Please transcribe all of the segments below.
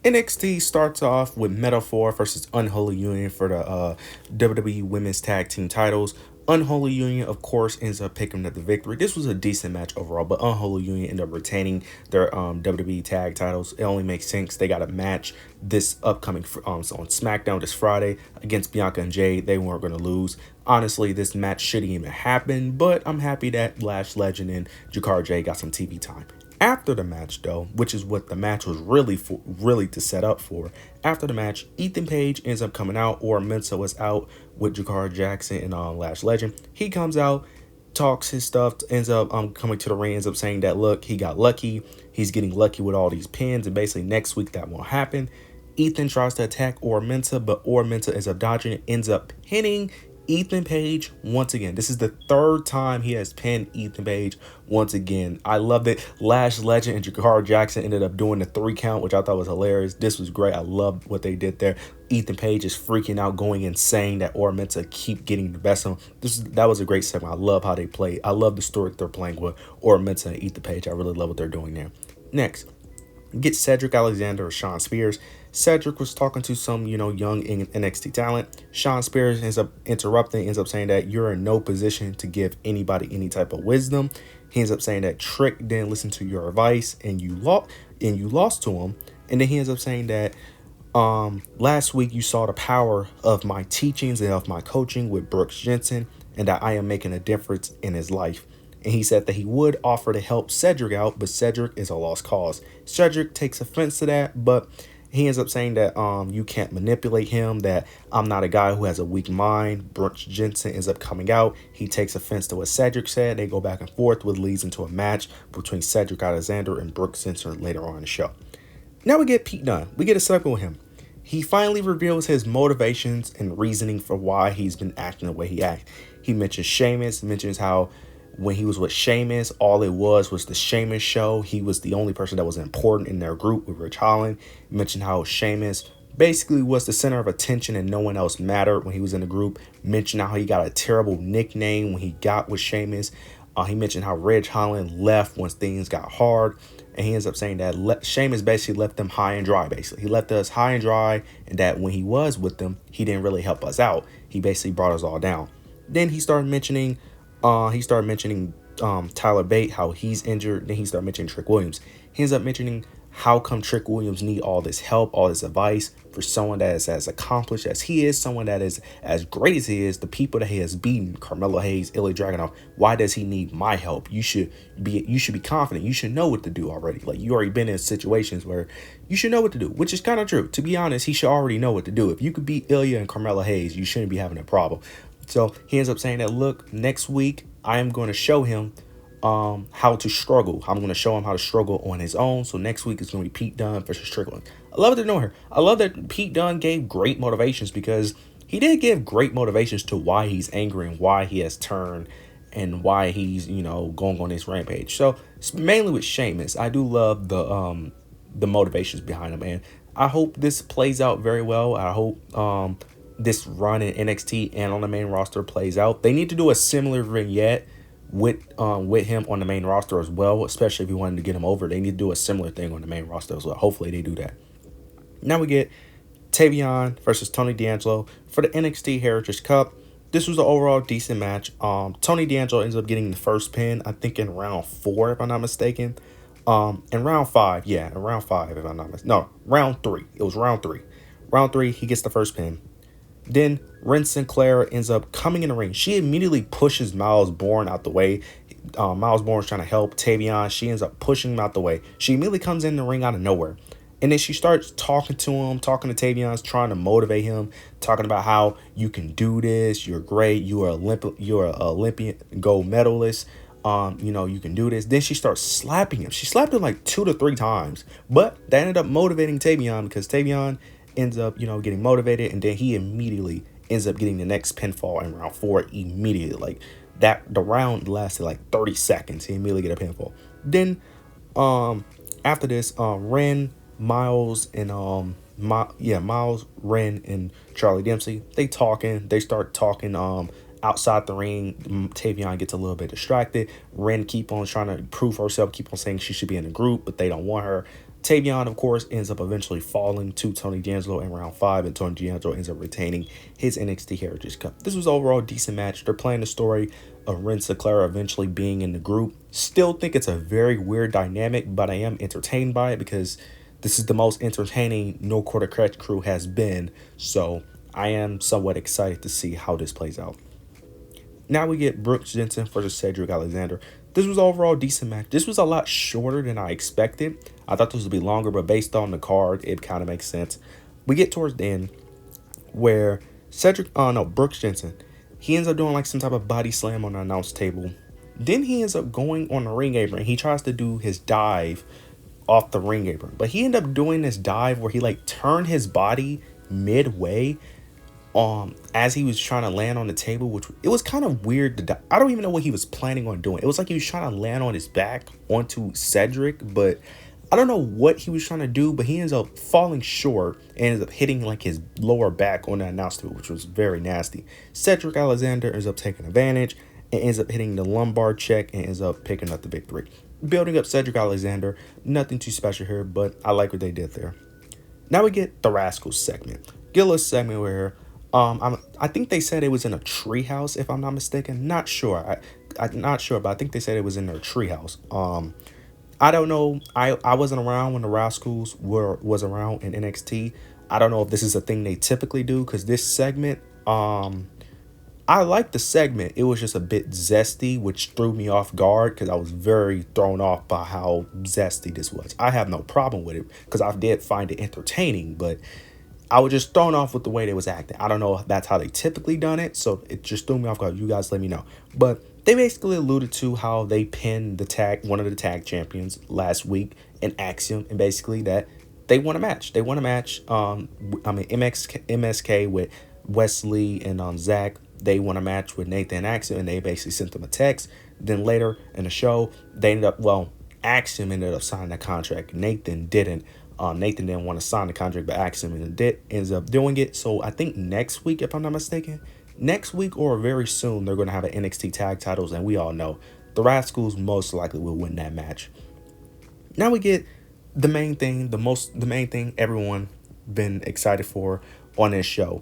NXT starts off with Metaphor versus Unholy Union for the WWE Women's Tag Team titles. Unholy Union, of course, ends up picking up the victory. This was a decent match overall, but Unholy Union ended up retaining their WWE tag titles. It only makes sense. They got a match this upcoming so on SmackDown this Friday against Bianca and Jade. They weren't going to lose. Honestly, this match shouldn't even happen, but I'm happy that Lash Legend and Jakar Jade got some TV time. After the match, though, which is what the match was really to set up for. After the match, Ethan Page ends up coming out, or Mensah was out with Jakar Jackson and Lash Legend. He comes out, talks his stuff, ends up coming to the ring, ends up saying that look, he got lucky. He's getting lucky with all these pins, and basically next week that won't happen. Ethan tries to attack Or Mensah, but Or Mensah ends up dodging it, ends up pinning Ethan Page once again. This is the third time he has pinned Ethan Page once again. I love that Lash Legend and Jakar Jackson ended up doing the 3 count, which I thought was hilarious. This was great. I loved what they did there. Ethan Page is freaking out, going insane that Or Mensah keep getting the best of him. That was a great segment. I love how they play. I love the story they're playing with Or Mensah and Ethan Page. I really love what they're doing there. Next, get Cedric Alexander or Sean Spears. Cedric was talking to some, young NXT talent. Sean Spears ends up interrupting, ends up saying that you're in no position to give anybody any type of wisdom. He ends up saying that Trick didn't listen to your advice and you lost to him. And then he ends up saying that last week you saw the power of my teachings and of my coaching with Brooks Jensen, and that I am making a difference in his life. And he said that he would offer to help Cedric out, but Cedric is a lost cause. Cedric takes offense to that, but he ends up saying that you can't manipulate him, that I'm not a guy who has a weak mind. Brooks Jensen ends up coming out. He takes offense to what Cedric said. They go back and forth, which leads into a match between Cedric Alexander and Brooks Jensen later on in the show. Now we get Pete Dunne. We get a segment with him. He finally reveals his motivations and reasoning for why he's been acting the way he acts. He mentions Sheamus, mentions how when he was with Sheamus, all it was the Sheamus show. He was the only person that was important in their group with Rich Holland. He mentioned how Sheamus basically was the center of attention and no one else mattered when he was in the group. Mentioned how he got a terrible nickname when he got with Sheamus. He mentioned how Rich Holland left once things got hard. And he ends up saying that Sheamus basically left them high and dry, basically. He left us high and dry, and that when he was with them, he didn't really help us out. He basically brought us all down. Then he started mentioning Tyler Bate, how he's injured. Then he started mentioning Trick Williams. He ends up mentioning how come Trick Williams need all this help, all this advice for someone that is as accomplished as he is, someone that is as great as he is, the people that he has beaten, Carmelo Hayes, Ilya Dragunov. Why does he need my help? You should be confident. You should know what to do already. Like, you already been in situations where you should know what to do, which is kind of true. To be honest, he should already know what to do. If you could beat Ilya and Carmelo Hayes, you shouldn't be having a problem. So he ends up saying that, look, next week I am going to show him how to struggle. I'm going to show him how to struggle on his own. So next week is going to be Pete Dunne versus Strickland. I love to know her. I love that Pete Dunne gave great motivations, because he did give great motivations to why he's angry and why he has turned and why he's, going on this rampage. So mainly with Sheamus, I do love the motivations behind him, and I hope this plays out very well. I hope this run in NXT and on the main roster plays out. They need to do a similar vignette with him on the main roster as well, especially if you wanted to get him over. They need to do a similar thing on the main roster as well. Hopefully they do that. Now we get Tavion versus Tony D'Angelo for the NXT Heritage Cup. This was an overall decent match. Tony D'Angelo ends up getting the first pin, I think in round 4, if I'm not mistaken. In round 5, if I'm not mistaken. No, round 3. It was round 3. Round 3, he gets the first pin. Then Ren Sinclair ends up coming in the ring. She immediately pushes Miles Bourne out the way. Miles Bourne's trying to help Tavion. She ends up pushing him out the way. She immediately comes in the ring out of nowhere. And then she starts talking to him, talking to Tavion, trying to motivate him, talking about how you can do this. You're great. You're an Olympian gold medalist. You can do this. Then she starts slapping him. She slapped him like 2 to 3 times. But that ended up motivating Tavion, because Tavion ends up, getting motivated, and then he immediately ends up getting the next pinfall in round 4 immediately. Like that, the round lasted like 30 seconds. He immediately get a pinfall. Then, after this, Ren, Miles, and Miles, Ren, and Charlie Dempsey, they start talking outside the ring. Tavion gets a little bit distracted. Ren keep on trying to prove herself, keep on saying she should be in the group, but they don't want her. Tavion, of course, ends up eventually falling to Tony D'Angelo in round 5, and Tony D'Angelo ends up retaining his NXT Heritage Cup. This was overall a decent match. They're playing the story of Mensah eventually being in the group. Still think it's a very weird dynamic, but I am entertained by it because this is the most entertaining No Quarter Crutch crew has been. So I am somewhat excited to see how this plays out. Now we get Brooks Jensen versus Cedric Alexander. This was overall a decent match. This was a lot shorter than I expected. I thought this would be longer, but based on the card, it kind of makes sense. We get towards the end where Brooks Jensen, he ends up doing like some type of body slam on the announce table. Then he ends up going on the ring apron. He tries to do his dive off the ring apron, but he ended up doing this dive where he like turned his body midway as he was trying to land on the table, which it was kind of weird. I don't even know what he was planning on doing. It was like he was trying to land on his back onto Cedric, but I don't know what he was trying to do, but he ends up falling short and ends up hitting like his lower back on the announce table, which was very nasty. Cedric Alexander ends up taking advantage and ends up hitting the lumbar check and ends up picking up the victory. Building up Cedric Alexander, nothing too special here, but I like what they did there. Now we get the Rascals segment. Gillis segment where I think they said it was in a treehouse, if I'm not mistaken. Not sure. I'm not sure, but I think they said it was in their treehouse. I don't know. I wasn't around when the Rascals was around in NXT. I don't know if this is a thing they typically do, because this segment, I liked the segment. It was just a bit zesty, which threw me off guard because I was very thrown off by how zesty this was. I have no problem with it because I did find it entertaining, but I was just thrown off with the way they was acting. I don't know if that's how they typically done it, so it just threw me off guard. You guys let me know. But they basically alluded to how they pinned one of the tag champions last week in Axiom, and basically that they won a match. They won a match. MSK with Wesley and Zach. They won a match with Nathan and Axiom, and they basically sent them a text. Then later in the show, Axiom ended up signing that contract. Nathan didn't. Nathan didn't want to sign the contract, but Axiom ends up doing it. So I think next week, if I'm not mistaken, next week or very soon, they're going to have an NXT tag titles, and we all know the Rascals most likely will win that match. Now we get the main thing, the main thing everyone been excited for on this show.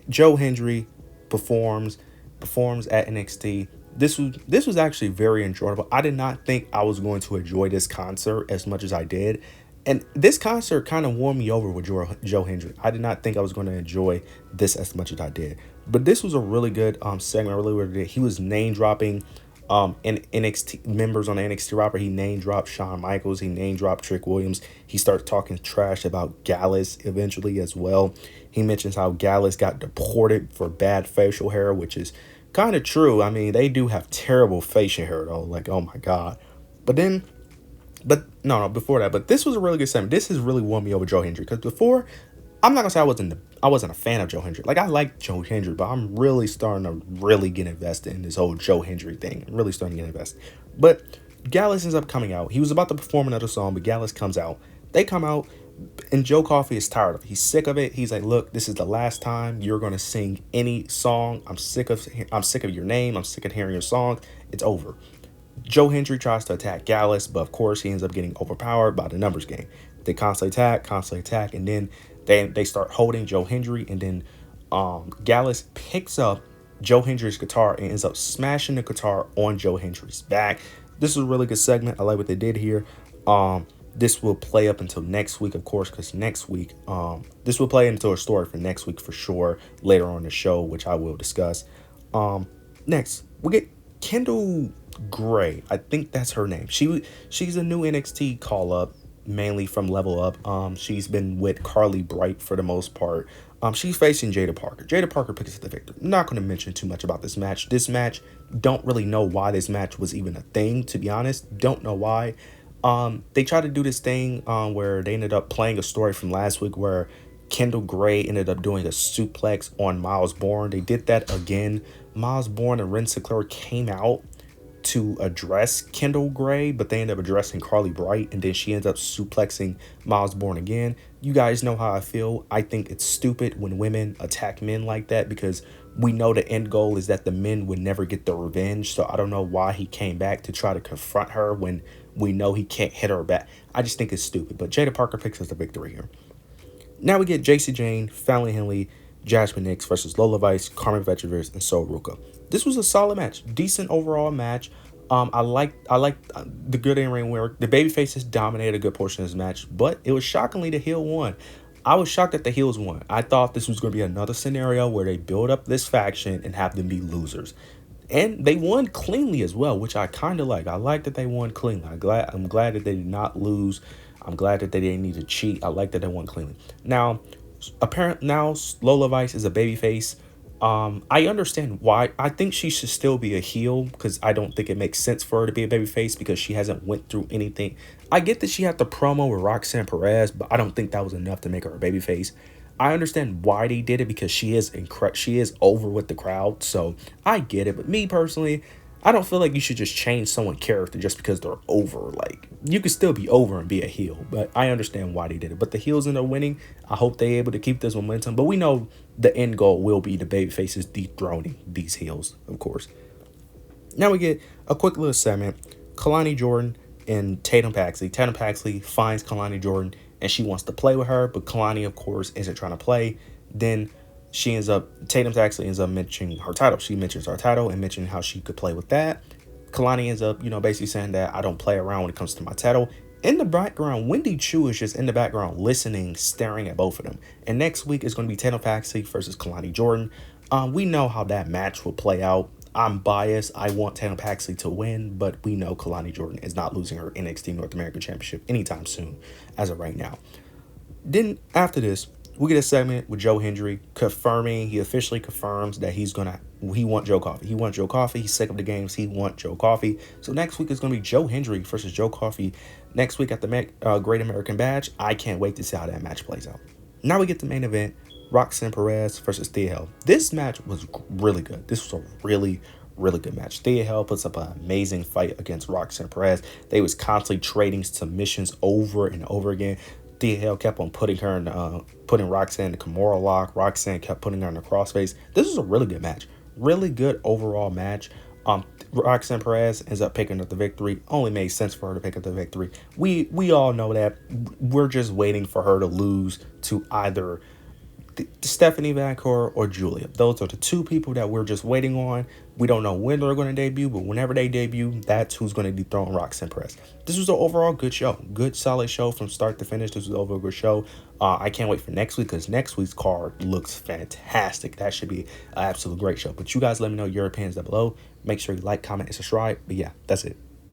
Joe Hendry performs at NXT. This was actually very enjoyable. I did not think I was going to enjoy this concert as much as I did. And this concert kind of won me over with Joe Hendry. I did not think I was going to enjoy this as much as I did. But this was a really good segment. I really did. He was name dropping in NXT members on the NXT roster. He name dropped Shawn Michaels. He name dropped Trick Williams. He started talking trash about Gallus eventually as well. He mentions how Gallus got deported for bad facial hair, which is kind of true. I mean, they do have terrible facial hair though. Like, oh my God. Before that, but this was a really good segment. This has really won me over Joe Hendry, because before, I'm not gonna say I wasn't a fan of Joe Hendry. Like, I like Joe Hendry, but I'm really starting to really get invested in this whole Joe Hendry thing. I'm really starting to get invested. But Gallus ends up coming out. He was about to perform another song, but Gallus comes out. They come out, and Joe Coffey is tired of it. He's sick of it. He's like, look, this is the last time you're gonna sing any song. I'm sick of your name. I'm sick of hearing your song. It's over. Joe Hendry tries to attack Gallus, but of course he ends up getting overpowered by the numbers game. They constantly attack, and then they start holding Joe Hendry, and then Gallus picks up Joe Hendry's guitar and ends up smashing the guitar on Joe Hendry's back. This is a really good segment. I like what they did here. This will play up until next week, of course, because next week, this will play into a story for next week for sure, later on in the show, which I will discuss. Next, we get Kendall Gray. I think that's her name. She's a new NXT call-up, mainly from Level Up. She's been with Carly Bright for the most part. She's facing Jada Parker. Jada Parker picks up the victory. I'm not going to mention too much about this match. Don't really know why this match was even a thing, to be honest. Don't know why. They tried to do this thing where they ended up playing a story from last week where Kendall Gray ended up doing a suplex on Miles Bourne. They did that again. Miles Bourne and Ren Sinclair came out to address Kendall Gray, but they ended up addressing Carly Bright, and then she ends up suplexing Miles Bourne again. You guys know how I feel. I think it's stupid when women attack men like that, because we know the end goal is that the men would never get the revenge. So I don't know why he came back to try to confront her when We know he can't hit her back. I just think it's stupid. But Jada Parker picks us the victory here. Now we get JC Jane, Fallon Henley, Jasmine Nix versus Lola Vice, Carmen Vetrivis, and Sol Ruka. This was a solid match, decent overall match. I like the good in-ring work. The babyfaces dominated a good portion of this match, but it was shockingly the heel won. I was shocked that the heels won. I thought this was going to be another scenario where they build up this faction and have them be losers. And they won cleanly as well, which I kind of like. I like that they won cleanly. I'm glad that they did not lose. I'm glad that they didn't need to cheat. I like that they won cleanly. Now, now Lola Vice is a babyface. I understand why. I think she should still be a heel because I don't think it makes sense for her to be a babyface because she hasn't went through anything. I get that she had the promo with Roxanne Perez, but I don't think that was enough to make her a babyface. I understand why they did it because she is over with the crowd, so I get it. But me personally, I don't feel like you should just change someone's character just because they're over. Like, you could still be over and be a heel, but I understand why they did it. But the heels end up winning. I hope they're able to keep this momentum. But we know the end goal will be the babyfaces dethroning these heels, of course. Now we get a quick little segment. Kalani Jordan and Tatum Paxley. Tatum Paxley finds Kalani Jordan and she wants to play with her, but Kalani, of course, isn't trying to play. Then Tatum actually ends up mentioning her title. She mentions her title and mentioning how she could play with that. Kalani ends up, basically saying that I don't play around when it comes to my title. In the background, Wendy Chu is just in the background listening, staring at both of them. And next week is going to be Tatum Paxley versus Kalani Jordan. We know how that match will play out. I'm biased. I want Tatum Paxley to win, but we know Kalani Jordan is not losing her NXT North American Championship anytime soon, as of right now. Then after this, we get a segment with Joe Hendry confirming, he officially confirms that he wants Joe Coffey. He wants Joe Coffey. He's sick of the games. He wants Joe Coffey. So next week is going to be Joe Hendry versus Joe Coffey. Next week at the Great American Bash. I can't wait to see how that match plays out. Now we get the main event, Roxanne Perez versus Thea Hale. This match was really good. This was a really, really good match. Thea Hale puts up an amazing fight against Roxanne Perez. They was constantly trading submissions over and over again. Thea Hale kept on putting Roxanne in the Kimura lock. Roxanne kept putting her in the crossface. This was a really good match. Really good overall match. Roxanne Perez ends up picking up the victory. Only made sense for her to pick up the victory. We all know that. We're just waiting for her to lose to either Stephanie Vancourt or Julia. Those are the two people that we're just waiting on. We don't know when they're going to debut, but whenever they debut, that's who's going to dethrone Roxanne Perez. This was an overall good show. Good, solid show from start to finish. This was an overall good show. I can't wait for next week because next week's card looks fantastic. That should be an absolute great show. But you guys let me know your opinions down below. Make sure you like, comment, and subscribe. But yeah, that's it.